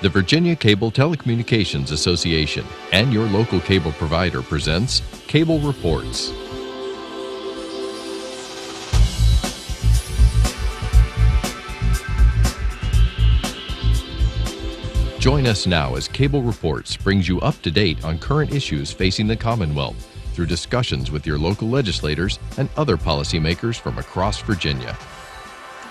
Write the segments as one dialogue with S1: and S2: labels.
S1: The Virginia Cable Telecommunications Association and your local cable provider presents Cable Reports. Join us now as Cable Reports brings you up to date on current issues facing the Commonwealth through discussions with your local legislators and other policymakers from across Virginia.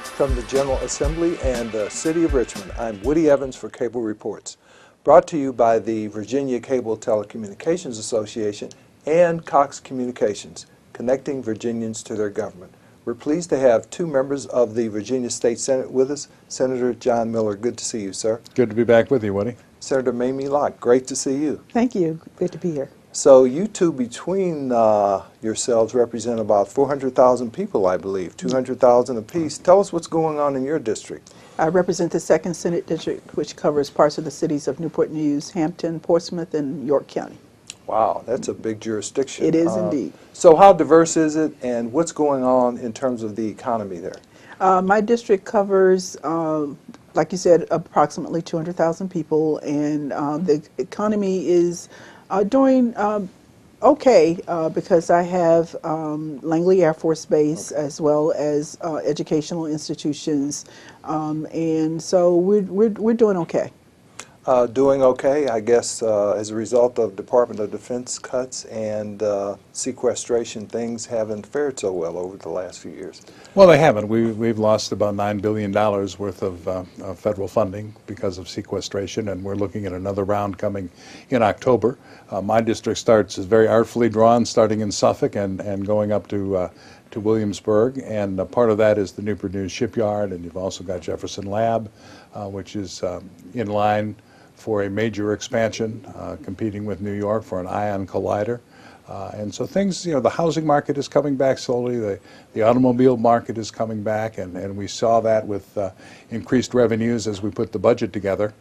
S2: From the General Assembly and the City of Richmond, I'm Woody Evans for Cable Reports, brought to you by the Virginia Cable Telecommunications Association and Cox Communications, connecting Virginians to their government. We're pleased to have two members of the Virginia State Senate with us. Senator John Miller, good to see you, sir.
S3: Good to be back with you, Woody.
S2: Senator Mamie Locke, great to see you.
S4: Thank you. Good to be here.
S2: So you two between yourselves represent about 400,000 people, I believe, 200,000 apiece. Tell us what's going on in your district.
S4: I represent the 2nd Senate District, which covers parts of the cities of Newport News, Hampton, Portsmouth, and York County.
S2: Wow, that's a big jurisdiction.
S4: It is indeed.
S2: So how diverse is it, and what's going on in terms of the economy there?
S4: My district covers, like you said, approximately 200,000 people, and the economy is doing okay because I have Langley Air Force Base as well as educational institutions, and so we're doing okay.
S2: Doing okay, I guess, as a result of Department of Defense cuts and sequestration, things haven't fared so well over the last few years.
S3: Well, they haven't. We've lost about $9 billion worth of federal funding because of sequestration, and we're looking at another round coming in October. My district is very artfully drawn, starting in Suffolk and going up to Williamsburg, and part of that is the Newport News Shipyard, and you've also got Jefferson Lab, which is in line for a major expansion, competing with New York for an ion collider. And so things, the housing market is coming back slowly, the automobile market is coming back, and we saw that with increased revenues as we put the budget together.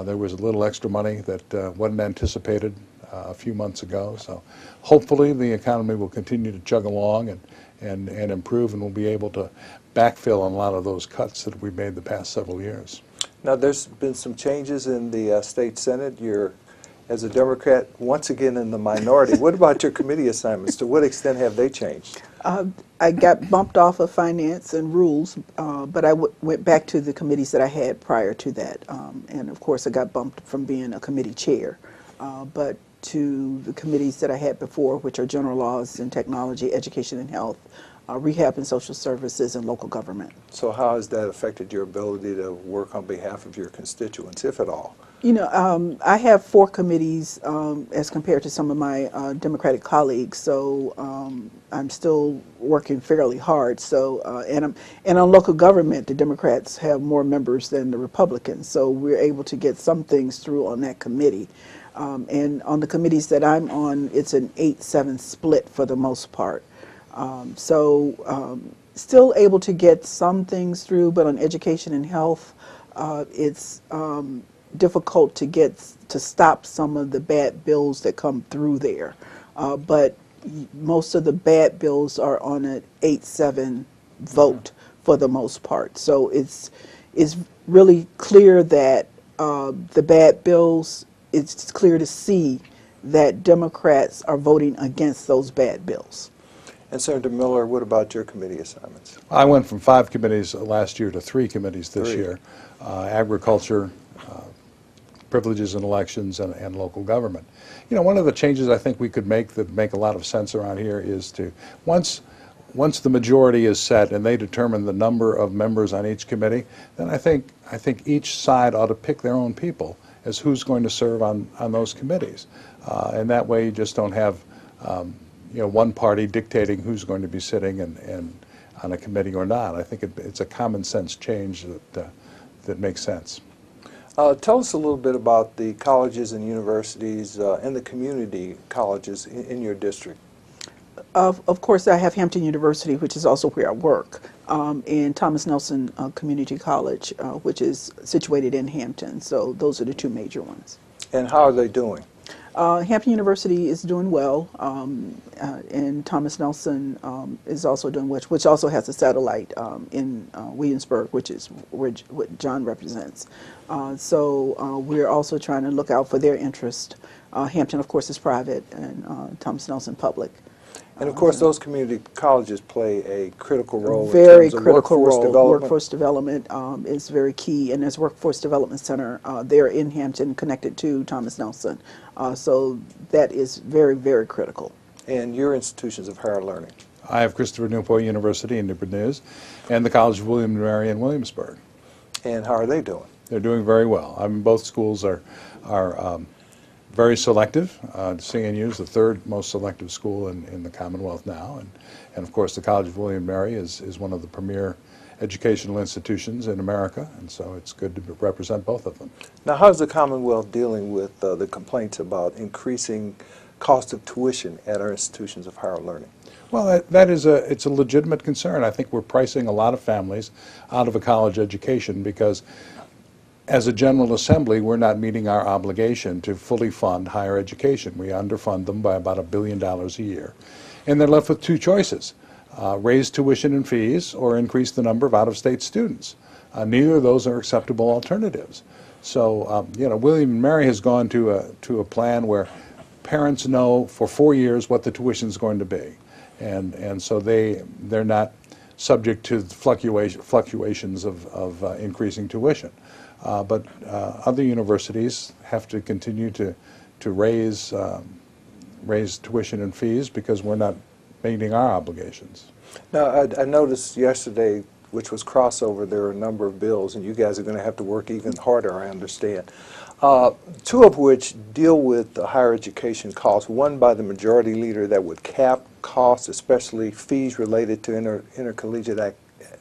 S3: There was a little extra money that wasn't anticipated a few months ago, so hopefully the economy will continue to chug along and improve, and we'll be able to backfill on a lot of those cuts that we've made the past several years.
S2: Now, there's been some changes in the state Senate. You're, as a Democrat, once again in the minority. What about your committee assignments? To what extent have they changed?
S4: I got bumped off of finance and rules, but I went back to the committees that I had prior to that. And of course, I got bumped from being a committee chair, but to the committees that I had before, which are general laws and technology, education and health, rehab and social services, and local government.
S2: So how has that affected your ability to work on behalf of your constituents, if at all?
S4: I have 4 committees as compared to some of my Democratic colleagues, so I'm still working fairly hard. So, and on local government, the Democrats have more members than the Republicans, so we're able to get some things through on that committee. And on the committees that I'm on, it's an 8-7 split for the most part. Still able to get some things through, but on education and health, it's difficult to stop some of the bad bills that come through there. But most of the bad bills are on an 8-7 vote for the most part. So it's really clear that the bad bills, it's clear to see that Democrats are voting against those bad bills.
S2: And Senator Miller, what about your committee assignments?
S3: I went from 5 committees last year to 3 committees this year. Agriculture, privileges and elections, and local government. One of the changes I think we could make that make a lot of sense around here is to, once the majority is set and they determine the number of members on each committee, then I think each side ought to pick their own people as who's going to serve on those committees. And that way you just don't have one party dictating who's going to be sitting and on a committee or not. I think it's a common sense change that makes sense.
S2: Tell us a little bit about the colleges and universities and the community colleges in your district.
S4: Of course, I have Hampton University, which is also where I work, and Thomas Nelson Community College, which is situated in Hampton. So those are the two major ones.
S2: And how are they doing?
S4: Hampton University is doing well, and Thomas Nelson is also doing well, which also has a satellite in Williamsburg, which is what John represents. So we're also trying to look out for their interest. Hampton, of course, is private, and Thomas Nelson public.
S2: And of course, those community colleges play a critical role
S4: Very
S2: in terms of
S4: critical
S2: workforce
S4: role.
S2: development.
S4: Workforce development is very key, and there's Workforce Development Center there in Hampton, connected to Thomas Nelson. So that is very, very critical.
S2: And your institutions of higher learning?
S3: I have Christopher Newport University in Newport News, and the College of William and Mary in Williamsburg.
S2: And how are they doing?
S3: They're doing very well. I mean, both schools are very selective. CNU is the third most selective school in the Commonwealth now, and of course the College of William and Mary is one of the premier educational institutions in America, and so it's good to represent both of them.
S2: Now, how's the Commonwealth dealing with the complaints about increasing cost of tuition at our institutions of higher learning?
S3: Well, it's a legitimate concern. I think we're pricing a lot of families out of a college education because as a General Assembly, we're not meeting our obligation to fully fund higher education. We underfund them by about $1 billion a year. And they're left with two choices, raise tuition and fees or increase the number of out-of-state students. Neither of those are acceptable alternatives. So, William and Mary has gone to a plan where parents know for 4 years what the tuition is going to be. And so they're not subject to fluctuations of increasing tuition. But other universities have to continue to raise tuition and fees because we're not meeting our obligations.
S2: Now, I noticed yesterday, which was crossover, there are a number of bills, and you guys are going to have to work even harder, I understand. Two of which deal with the higher education costs, one by the majority leader that would cap costs, especially fees related to intercollegiate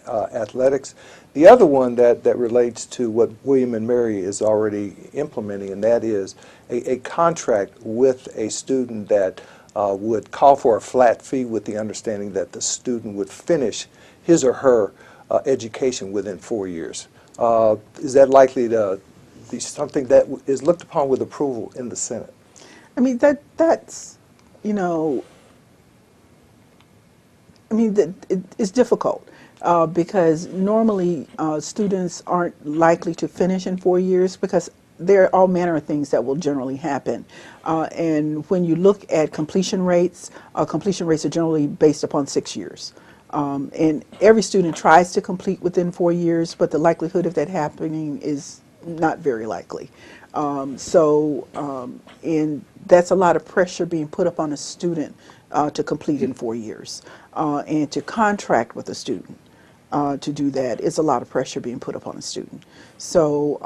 S2: athletics. The other one that relates to what William and Mary is already implementing, and that is a contract with a student that would call for a flat fee with the understanding that the student would finish his or her education within 4 years. Is that likely to be something that is looked upon with approval in the Senate?
S4: I mean, that's, it's difficult. Because normally students aren't likely to finish in 4 years because there are all manner of things that will generally happen. And when you look at completion rates are generally based upon 6 years. And every student tries to complete within 4 years, but the likelihood of that happening is not very likely. And that's a lot of pressure being put up on a student to complete in 4 years. And to contract with a student to do that is a lot of pressure being put upon a student. So,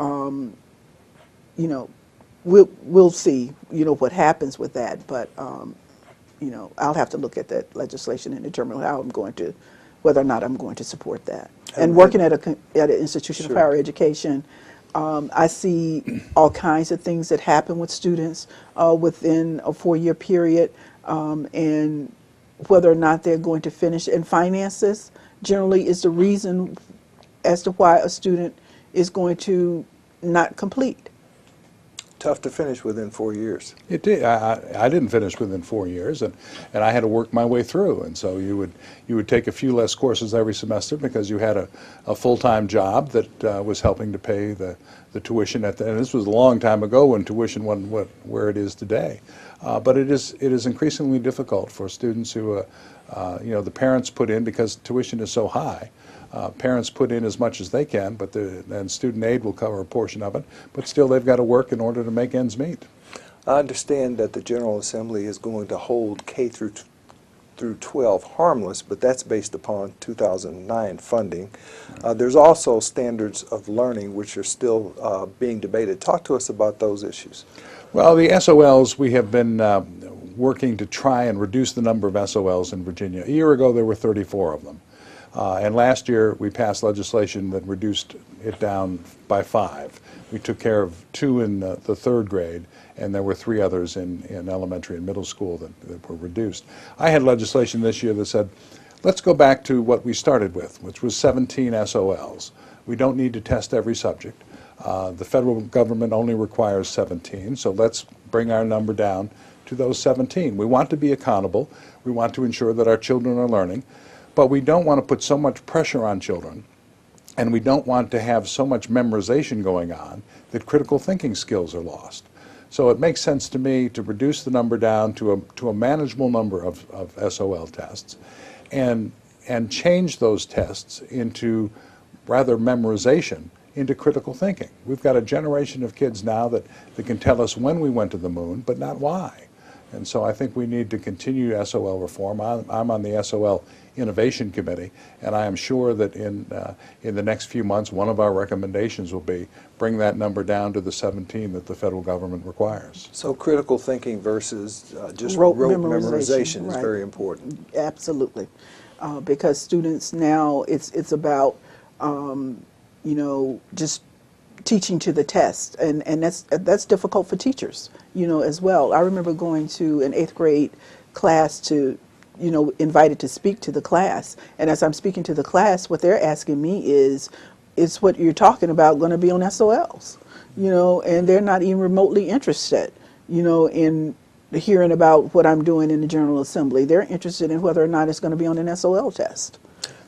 S4: we'll see, what happens with that. But, I'll have to look at that legislation and determine whether or not I'm going to support that. And working at an institution of higher education, I see all kinds of things that happen with students within a 4-year period, and whether or not they're going to finish. And finances generally is the reason as to why a student is going to not complete.
S2: Tough to finish within 4 years.
S3: It did. I didn't finish within 4 years, and I had to work my way through. And so you would take a few less courses every semester because you had a full-time job that was helping to pay the tuition and this was a long time ago when tuition wasn't where it is today. But it is increasingly difficult for students who the parents put in because tuition is so high. Parents put in as much as they can, but then student aid will cover a portion of it. But still, they've got to work in order to make ends meet.
S2: I understand that the General Assembly is going to hold K through 12 harmless, but that's based upon 2009 funding. There's also standards of learning, which are still being debated. Talk to us about those issues.
S3: Well, the SOLs, we have been working to try and reduce the number of SOLs in Virginia. A year ago, there were 34 of them. And last year, we passed legislation that reduced it down by 5. We took care of 2 in the 3rd grade, and there were 3 others in elementary and middle school that were reduced. I had legislation this year that said, let's go back to what we started with, which was 17 SOLs. We don't need to test every subject. The federal government only requires 17, so let's bring our number down to those 17. We want to be accountable. We want to ensure that our children are learning, but we don't want to put so much pressure on children, and we don't want to have so much memorization going on that critical thinking skills are lost. So it makes sense to me to reduce the number down to a manageable number of SOL tests, and change those tests into rather memorization into critical thinking. We've got a generation of kids now that can tell us when we went to the moon, but not why. And so I think we need to continue SOL reform. I'm on the SOL Innovation Committee, and I am sure that in the next few months, one of our recommendations will be bring that number down to the 17 that the federal government requires.
S2: So critical thinking versus just rote memorization is very important.
S4: Absolutely, because students now, it's about just teaching to the test, and that's difficult for teachers, as well. I remember going to an 8th grade class to, invited to speak to the class, and as I'm speaking to the class, what they're asking me is what you're talking about going to be on SOLs, and they're not even remotely interested, in hearing about what I'm doing in the General Assembly. They're interested in whether or not it's going to be on an SOL test.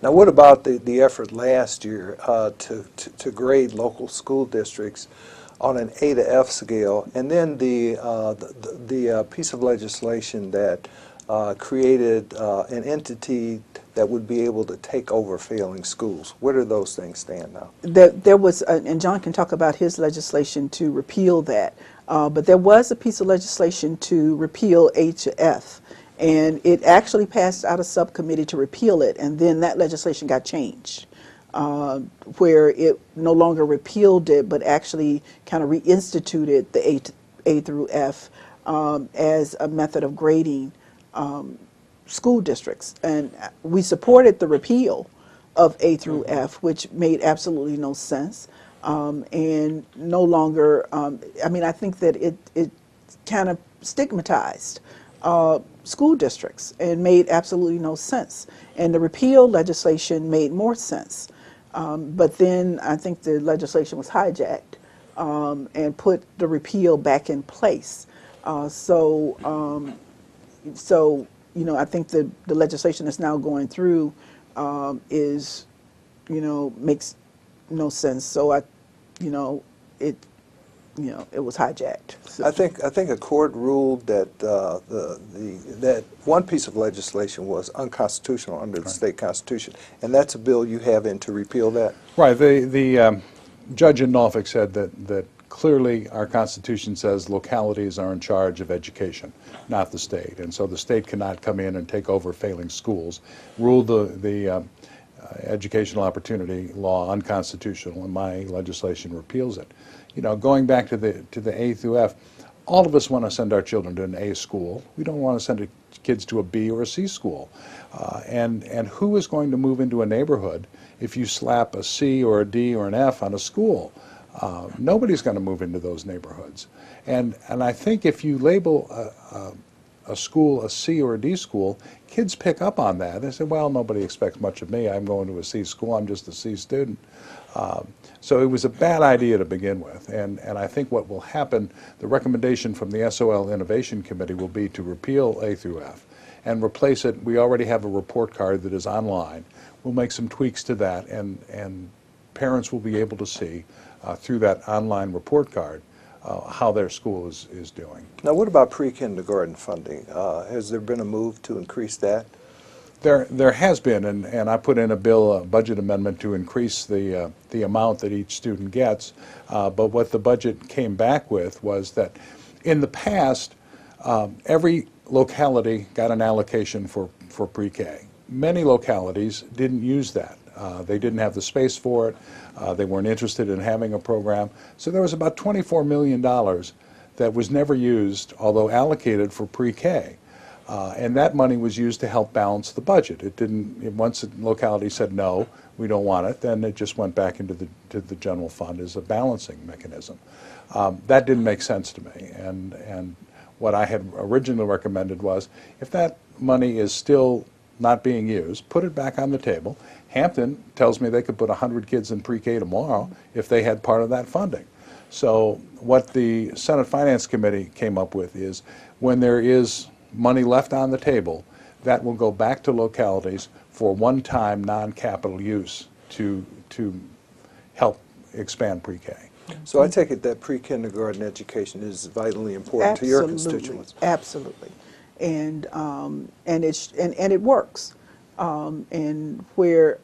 S2: Now, what about the effort last year to grade local school districts on an A to F scale, and then the piece of legislation that created an entity that would be able to take over failing schools? Where do those things stand now?
S4: There was, and John can talk about his legislation to repeal that, but there was a piece of legislation to repeal A to F. And it actually passed out of subcommittee to repeal it, and then that legislation got changed, where it no longer repealed it, but actually kind of reinstituted the A through F as a method of grading school districts. And we supported the repeal of A through F, which made absolutely no sense, and no longer, I think that it kind of stigmatized school districts and made absolutely no sense. And the repeal legislation made more sense. But then I think the legislation was hijacked and put the repeal back in place. So I think the legislation that's now going through is, makes no sense. So it was hijacked. So.
S2: I think a court ruled that that one piece of legislation was unconstitutional under the state constitution, and that's a bill you have in to repeal that.
S3: Right. The judge in Norfolk said that clearly our Constitution says localities are in charge of education, not the state, and so the state cannot come in and take over failing schools. Ruled the educational opportunity law unconstitutional, and my legislation repeals it. Going back to the A through F, all of us want to send our children to an A school. We don't want to send kids to a B or a C school. And who is going to move into a neighborhood if you slap a C or a D or an F on a school? Nobody's going to move into those neighborhoods. And I think if you label a school a C or a D school, kids pick up on that. They say, well, nobody expects much of me. I'm going to a C school. I'm just a C student. So it was a bad idea to begin with, and I think what will happen, the recommendation from the SOL Innovation Committee will be to repeal A through F and replace it. We already have a report card that is online. We'll make some tweaks to that, and parents will be able to see through that online report card how their school is doing.
S2: Now, what about pre-kindergarten funding? Has there been a move to increase that?
S3: There has been, and I put in a bill, a budget amendment to increase the amount that each student gets. But what the budget came back with was that in the past, every locality got an allocation for pre-K. Many localities didn't use that. They didn't have the space for it. They weren't interested in having a program. So there was about $24 million that was never used, although allocated for pre-K. And that money was used to help balance the budget. It didn't, once the locality said no, we don't want it, then it just went back into the general fund as a balancing mechanism. That didn't make sense to me. And what I had originally recommended was, if that money is still not being used, put it back on the table. Hampton tells me they could put 100 kids in pre-K tomorrow if they had part of that funding. So what the Senate Finance Committee came up with is, when there is money left on the table, that will go back to localities for one-time non-capital use to help expand pre-K.
S2: So I take it that pre-kindergarten education is vitally important to your constituents.
S4: Absolutely, and it works, and where,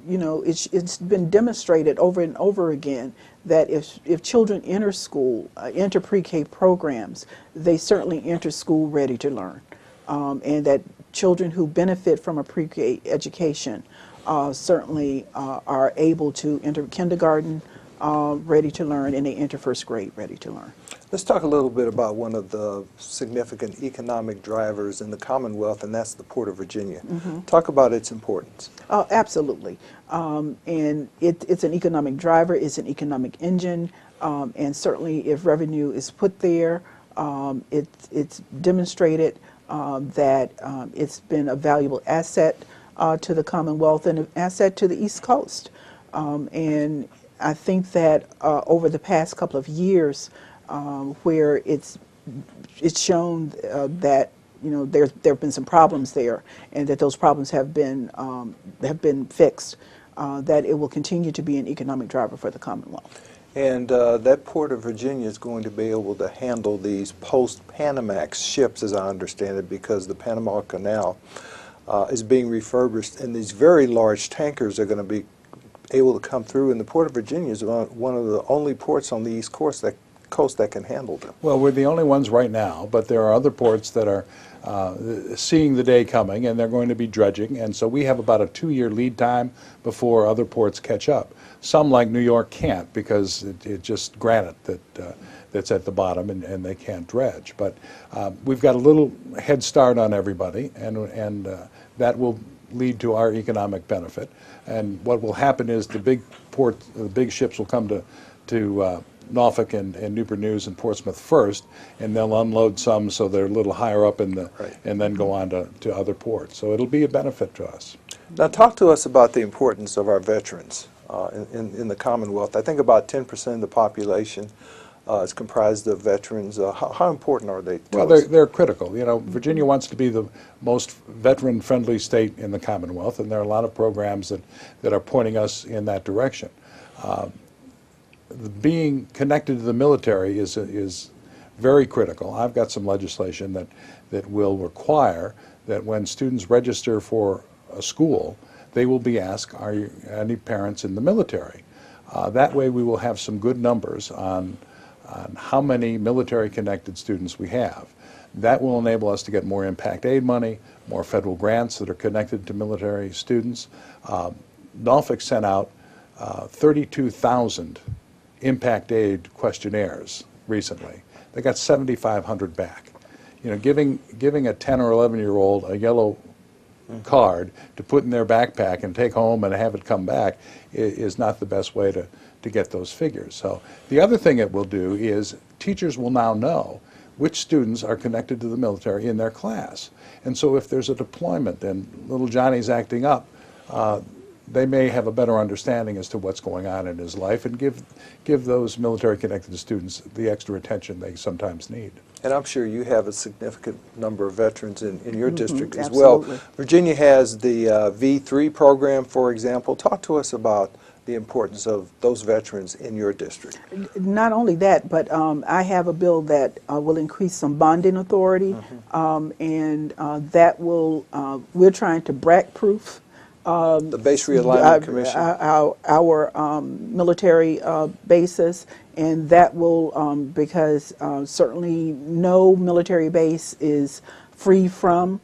S4: you know, it's been demonstrated over and over again that if children enter school, enter pre-K programs, they certainly enter school ready to learn, and that children who benefit from a pre-K education certainly are able to enter kindergarten ready to learn, and they enter first grade ready to learn.
S2: Let's talk a little bit about one of the significant economic drivers in the Commonwealth, and that's the Port of Virginia. Talk about its importance.
S4: Absolutely. And it's an economic driver, it's an economic engine, and certainly if revenue is put there, it's demonstrated that it's been a valuable asset to the Commonwealth and an asset to the East Coast. And I think that over the past couple of years, where it's shown that, you know, there have been some problems there, and that those problems have been fixed, that it will continue to be an economic driver for the Commonwealth.
S2: And that Port of Virginia is going to be able to handle these post-Panamax ships, as I understand it, because the Panama Canal is being refurbished, and these very large tankers are going to be able to come through, and the Port of Virginia is one of the only ports on the East Coast that can handle them. Well,
S3: we're the only ones right now, but there are other ports that are seeing the day coming, and they're going to be dredging, and so we have about a 2-year lead time before other ports catch up. Some, like New York, can't, because it's just granite that's at the bottom, and they can't dredge. But we've got a little head start on everybody, and that will lead to our economic benefit. And what will happen is the big ships will come to Norfolk and Newport News and Portsmouth first, and they'll unload some so they're a little higher up in the, and then go on to other ports. So it'll be a benefit to us.
S2: Now talk to us about the importance of our veterans in the Commonwealth. I think about 10% of the population is comprised of veterans. How important are they to us?
S3: Well, they're critical. You know, Virginia wants to be the most veteran-friendly state in the Commonwealth, and there are a lot of programs that are pointing us in that direction. Being connected to the military is very critical. I've got some legislation that will require that when students register for a school, they will be asked, are you any parents in the military? That way we will have some good numbers on how many military-connected students we have. That will enable us to get more impact aid money, more federal grants that are connected to military students. Norfolk sent out 32,000 impact aid questionnaires recently. They got 7,500 back. You know, giving a 10 or 11-year-old a yellow card to put in their backpack and take home and have it come back is not the best way to get those figures. So the other thing it will do is teachers will now know which students are connected to the military in their class. And so if there's a deployment and little Johnny's acting up, they may have a better understanding as to what's going on in his life, and give those military-connected students the extra attention they sometimes need.
S2: And I'm sure you have a significant number of veterans in your district as well. Virginia has the V3 program, for example. Talk to us about the importance of those veterans in your district.
S4: Not only that, but I have a bill that will increase some bonding authority, and that will, we're trying to BRAC-proof
S2: the Base Realignment Commission,
S4: our military bases, and that will, because certainly no military base is free from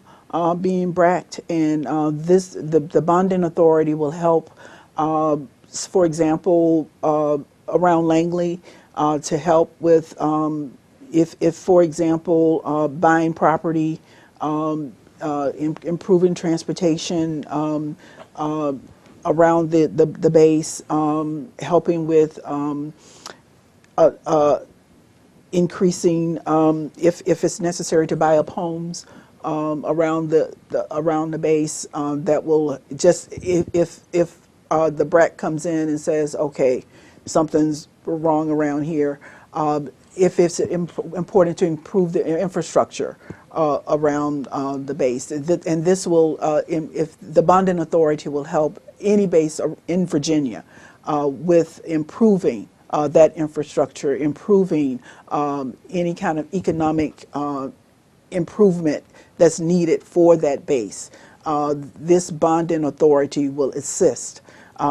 S4: being BRAC'd, and the bonding authority will help, for example, around Langley, to help with if for example, buying property improving transportation around the base, helping with increasing, if it's necessary, to buy up homes around the base. That will just, if the BRAC comes in and says, okay, something's wrong around here, if it's important to improve the infrastructure around the base, and this will, if the bonding authority will help any base in Virginia with improving that infrastructure, improving any kind of economic improvement that's needed for that base. This bonding authority will assist.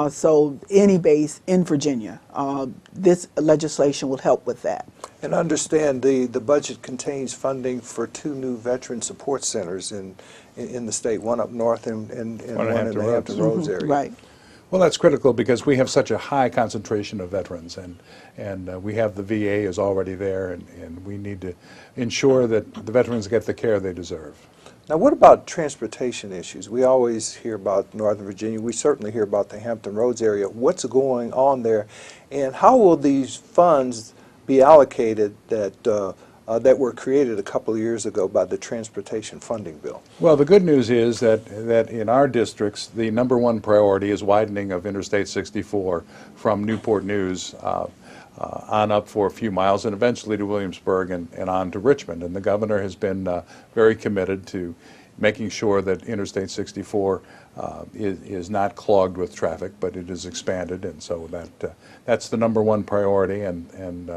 S4: So any base in Virginia, this legislation will help with that.
S2: And understand the budget contains funding for 2 new veteran support centers in the state, one up north and one in the Hampton Roads area.
S4: Right.
S3: Well, that's critical because we have such a high concentration of veterans, and we have the VA is already there, and we need to ensure that the veterans get the care they deserve.
S2: Now, what about transportation issues? We always hear about Northern Virginia. We certainly hear about the Hampton Roads area. What's going on there, and how will these funds be allocated that were created a couple of years ago by the Transportation Funding Bill?
S3: Well, the good news is that in our districts, the #1 priority is widening of Interstate 64 from Newport News on up for a few miles and eventually to Williamsburg and on to Richmond. And the governor has been very committed to making sure that Interstate 64 is not clogged with traffic, but it is expanded. And so that's the #1 priority, and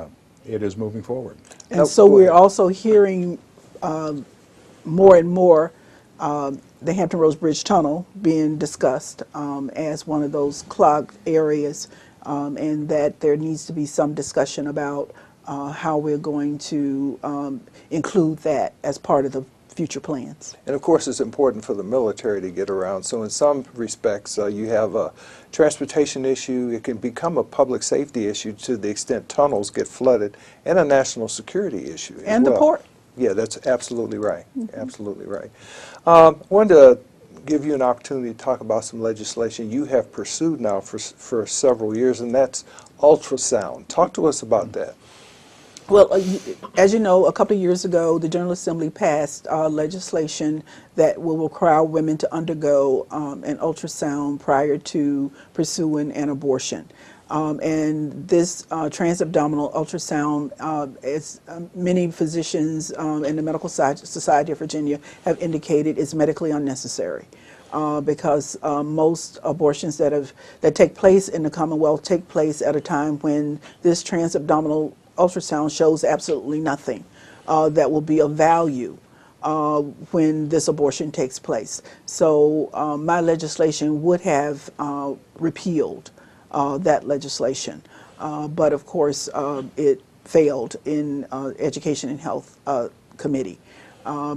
S3: it is moving forward.
S4: And so we're also hearing more and more the Hampton Roads Bridge Tunnel being discussed as one of those clogged areas, and that there needs to be some discussion about how we're going to include that as part of the future plans.
S2: And of course, it's important for the military to get around. So in some respects, you have a transportation issue. It can become a public safety issue to the extent tunnels get flooded, and a national security issue as
S4: And
S2: well.
S4: the port.
S2: Yeah, that's absolutely right. Absolutely right. I wanted to give you an opportunity to talk about some legislation you have pursued now for several years, and that's ultrasound. Talk to us about that.
S4: Well, as you know, a couple of years ago, the General Assembly passed legislation that will require women to undergo an ultrasound prior to pursuing an abortion. And this transabdominal ultrasound, as many physicians in the Medical Society of Virginia have indicated, is medically unnecessary. Because most abortions that take place in the Commonwealth take place at a time when this transabdominal ultrasound shows absolutely nothing that will be of value when this abortion takes place. So my legislation would have repealed that legislation, but of course it failed in Education and Health Committee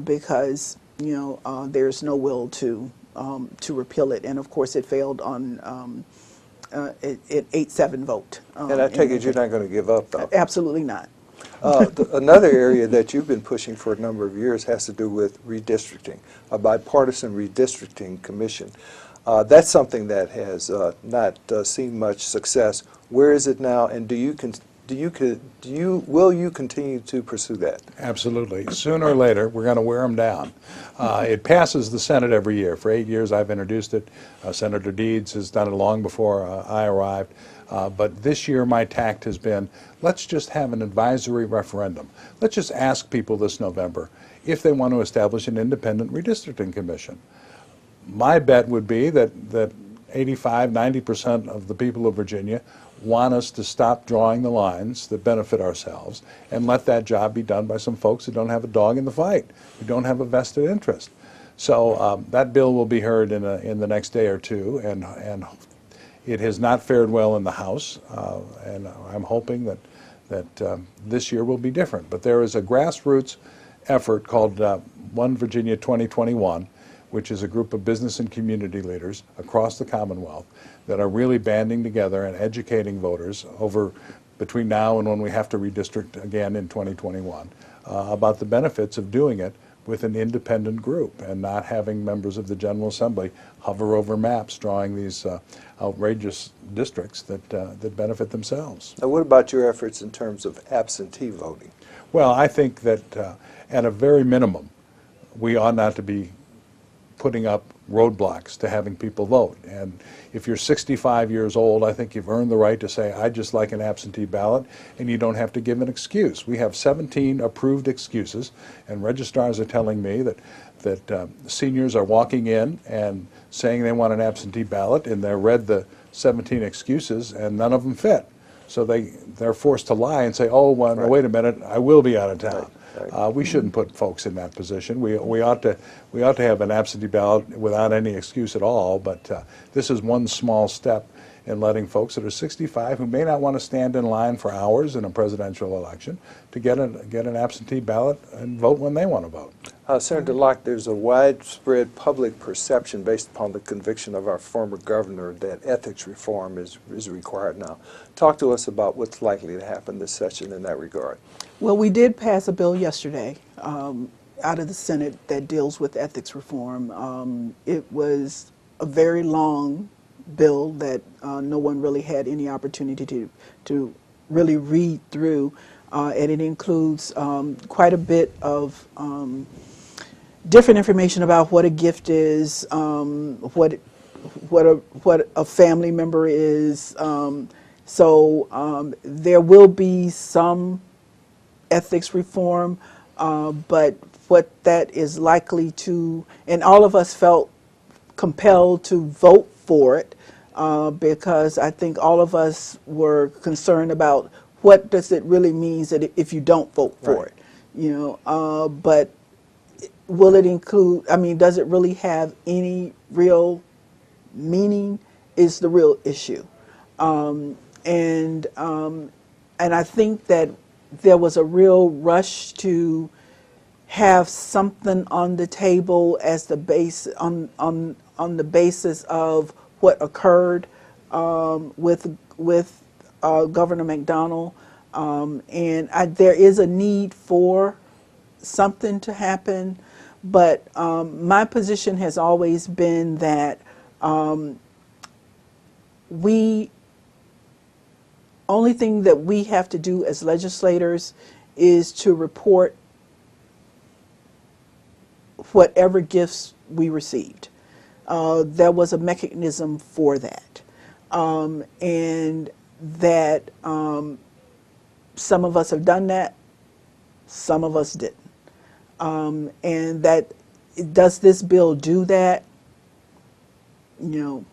S4: because there's no will to repeal it, and of course it failed on an 8-7 vote.
S2: And I take it you're not going to give up, though.
S4: Absolutely not.
S2: Another area that you've been pushing for a number of years has to do with redistricting, a bipartisan redistricting commission. That's something that has not seen much success. Where is it now, and will you continue to pursue that?
S3: Absolutely. Sooner or later, we're going to wear them down. It passes the Senate every year. For 8 years, I've introduced it. Senator Deeds has done it long before I arrived. But this year, my tact has been, let's just have an advisory referendum. Let's just ask people this November if they want to establish an independent redistricting commission. My bet would be that 85–90% of the people of Virginia want us to stop drawing the lines that benefit ourselves and let that job be done by some folks who don't have a dog in the fight, who don't have a vested interest. So that bill will be heard in the next day or two, and it has not fared well in the House, and I'm hoping that this year will be different. But there is a grassroots effort called One Virginia 2021, which is a group of business and community leaders across the Commonwealth that are really banding together and educating voters over between now and when we have to redistrict again in 2021 about the benefits of doing it with an independent group and not having members of the General Assembly hover over maps drawing these outrageous districts that benefit themselves.
S2: Now, what about your efforts in terms of absentee voting?
S3: Well, I think that at a very minimum, we ought not to be putting up roadblocks to having people vote. And if you're 65 years old, I think you've earned the right to say, I just like an absentee ballot, and you don't have to give an excuse. We have 17 approved excuses, and registrars are telling me that seniors are walking in and saying they want an absentee ballot, and they've read the 17 excuses, and none of them fit. So they're forced to lie and say, oh, well, no, wait a minute, I will be out of town.
S2: Right.
S3: We shouldn't put folks in that position. We ought to have an absentee ballot without any excuse at all. But this is one small step in letting folks that are 65 who may not want to stand in line for hours in a presidential election to get an absentee ballot and vote when they want to vote.
S2: Senator Locke, there's a widespread public perception based upon the conviction of our former governor that ethics reform is required now. Talk to us about what's likely to happen this session in that regard.
S4: Well, we did pass a bill yesterday out of the Senate that deals with ethics reform. It was a very long bill that no one really had any opportunity to really read through, and it includes quite a bit of different information about what a gift is, what a family member is. So there will be some ethics reform, but what that is likely to, and all of us felt compelled to vote for it because I think all of us were concerned about what does it really mean that if you don't vote for it, you know. But will it include? I mean, does it really have any real meaning? Is the real issue, and I think that there was a real rush to have something on the table as the base on the basis of what occurred with Governor McDonnell, and there is a need for something to happen, but my position has always been that only thing that we have to do as legislators is to report whatever gifts we received. There was a mechanism for that, and that some of us have done that, some of us didn't. And that, does this bill do that? You know,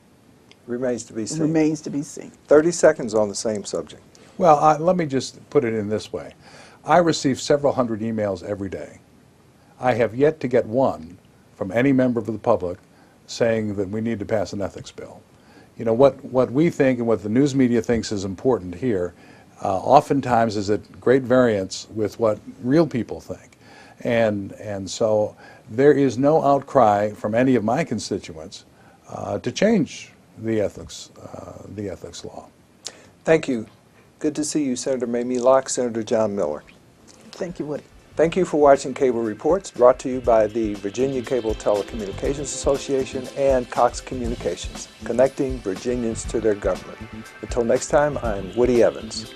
S2: remains to be seen.
S4: Remains to be seen.
S2: 30 seconds on the same subject.
S3: Well, let me just put it in this way. I receive several hundred emails every day. I have yet to get one from any member of the public saying that we need to pass an ethics bill. You know, what we think and what the news media thinks is important here oftentimes is at great variance with what real people think. And so there is no outcry from any of my constituents to change the ethics law.
S2: Thank you. Good to see you, Senator Mamie Locke, Senator John Miller.
S4: Thank you, Woody.
S2: Thank you for watching Cable Reports, brought to you by the Virginia Cable Telecommunications Association and Cox Communications, connecting Virginians to their government. Until next time, I'm Woody Evans.